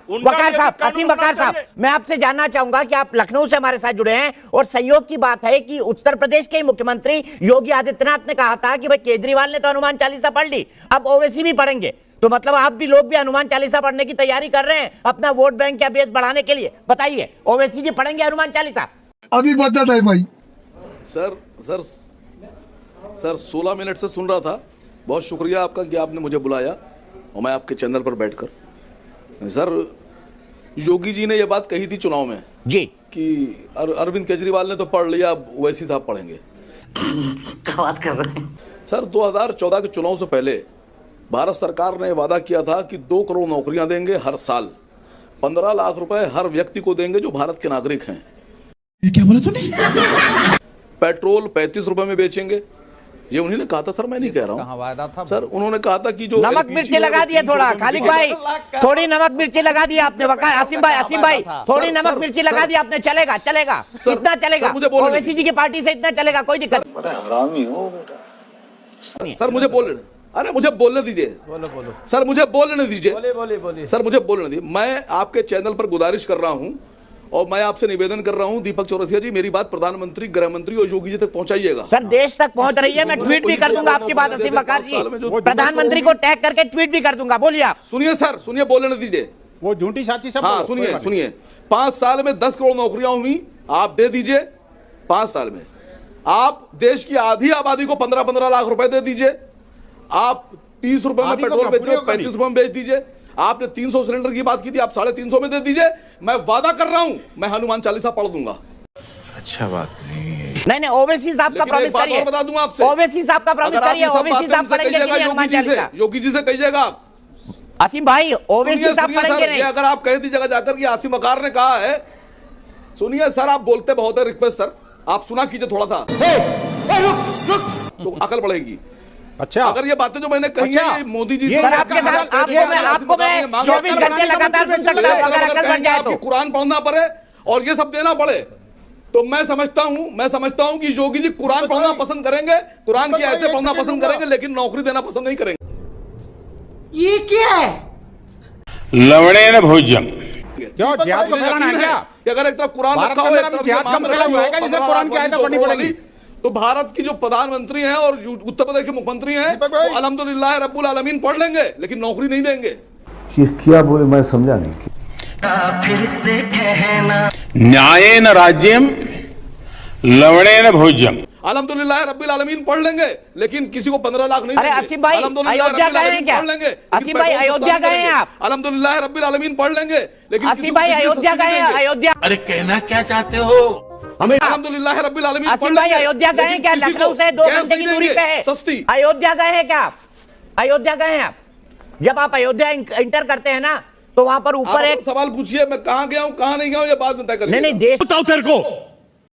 वकार साहब, असीम वकार साहब, मैं आपसे जानना चाहूंगा कि आप लखनऊ से हमारे साथ जुड़े हैं और सहयोग की बात है कि उत्तर प्रदेश के मुख्यमंत्री योगी आदित्यनाथ ने कहा था कि भाई केजरीवाल ने तो हनुमान चालीसा पढ़ ली, अब ओवैसी भी पढ़ेंगे, तो मतलब आप भी लोग भी हनुमान चालीसा पढ़ने की तैयारी कर रहे हैं अपना वोट बैंक या बेस बढ़ाने के लिए। बताइए, ओवैसी जी पढ़ेंगे हनुमान चालीसा? अभी बता है भाई। सर 16 मिनट से सुन रहा था। बहुत शुक्रिया आपका कि आपने मुझे बुलाया और मैं आपके चैनल पर बैठकर। सर, योगी जी ने यह बात कही थी चुनाव में जी कि अरविंद केजरीवाल ने तो पढ़ लिया, अब ओवैसी साहब पढ़ेंगे। क्या बात कर रहे हैं सर? 2014 के चुनाव से पहले भारत सरकार ने वादा किया था कि 2 करोड़ नौकरियां देंगे हर साल, 15 लाख रुपए हर व्यक्ति को देंगे जो भारत के नागरिक हैं। ये क्या बोला तूने? पेट्रोल 35 रुपए में बेचेंगे, ये उन्हीं ने कहा था सर, मैं नहीं कह रहा हूँ। वादा था सर, उन्होंने कहा था कि जो नमक मिर्ची लगा दिया थोड़ा, खालिद भाई थोड़ी नमक मिर्ची लगा दिया आपने। आसिम भाई थोड़ी नमक मिर्ची लगा दी आपने। चलेगा इतना चलेगा, ओवैसी जी की पार्टी से इतना चलेगा, कोई दिक्कत नहीं। सर मुझे बोलने दीजिए। सर मुझे बोलने दीजिए। सर मुझे बोलने दीजिए। मैं आपके चैनल पर गुजारिश कर रहा हूं और मैं आपसे निवेदन कर रहा हूं, दीपक चौरसिया जी, मेरी बात प्रधानमंत्री, गृह मंत्री और योगी जी तक पहुंचाइएगा। सर देश तक पहुंच रही है, मैं ट्वीट भी कर दूंगा आपकी बात। असीम वकार जी, प्रधानमंत्री को टैग करके ट्वीट भी कर दूंगा। बोलिए आप। सुनिए सर, सुनिए, बोलने दीजिए। वो झूठी साची सब। हाँ सुनिए 5 साल में 10 करोड़ नौकरियां हुई, आप दे दीजिए। 5 साल में आप देश की आधी आबादी को 15-15 लाख रुपए दे दीजिए। आप 30 रुपए में पेट्रोल बेच रहे हो, 35 रुपए में बेच दीजिए। आपने 300 सिलेंडर की बात की थी, आप 350 में दे दीजिए। मैं वादा कर रहा हूं, मैं हनुमान चालीसा पढ़ दूंगा। अच्छा बात नहीं, ओवैसी साहब का प्रॉमिस करिए। बता दूं आपसे, ओवैसी साहब का प्रॉमिस करिए, ओवैसी साहब पढ़ेंगे कि हनुमान चालीसा? योगी जी से कहिएगा आप। आसिम भाई, ओवैसी साहब पढ़ेंगे नहीं? अगर आप कह दीजिएगा जाकर कि आसिम वकार ने कहा है। सुनिए सर, आप बोलते बहुत है, रिक्वेस्ट सर आप सुना कीजिए थोड़ा सा, तो अकल बढ़ेगी। अच्छा, अगर ये बातें जो मैंने कही है मोदी जी सर, आपके साथ आपको मैं 24 घंटे लगातार सुन सकता हूं अगर अकल बन जाए तो। कुरान पढ़ना पड़े और ये सब देना पड़े तो मैं समझता हूं कि योगी जी कुरान पढ़ना पसंद करेंगे, कुरान की आयतें पढ़ना पसंद करेंगे, लेकिन नौकरी देना पसंद नहीं करेंगे। ये क्या है? लवणे न भोजन क्यों जिहाद का कराना है क्या? अगर एक तरफ कुरान रखा हो, एक तरफ जिहाद का मतलब होगा जिसे कुरान की आयतें पढ़नी पड़ेगी। तो भारत की जो प्रधानमंत्री हैं और उत्तर प्रदेश के मुख्यमंत्री हैं वो अल्हम्दुलिल्लाह रब्बुल आलमीन पढ़ लेंगे, लेकिन नौकरी नहीं देंगे। ये क्या बोले, मैं समझा नहीं। न्यायेन राज्यम लवणेन भोज्यम। अल्हम्दुलिल्लाह रब्बिल आलमीन पढ़ लेंगे, लेकिन किसी को 15 लाख नहीं अरे देंगे। असीम भाई, अयोध्या गए हैं क्या? असीम भाई, अयोध्या गए हैं आप? अल्हम्दुलिल्लाह रब्बिल आलमीन पढ़ लेंगे, लेकिन असीम भाई, अयोध्या गए हैं? अयोध्या, अरे कहना क्या चाहते हो? हमें अल्हम्दुलिल्लाह रब्बिल आलमीन असीम भाई, अयोध्या गए हैं क्या? लखनऊ से 2 घंटे की दूरी पे है। सस्ती। अयोध्या गए हैं क्या आप? अयोध्या गए हैं आप? जब आप अयोध्या इंटर करते हैं ना, तो वहां पर ऊपर एक सवाल पूछिए, मैं कहां गया हूं कहां नहीं गया हूं, ये बात में तय करिए। नहीं, देश बताओ तेरे को।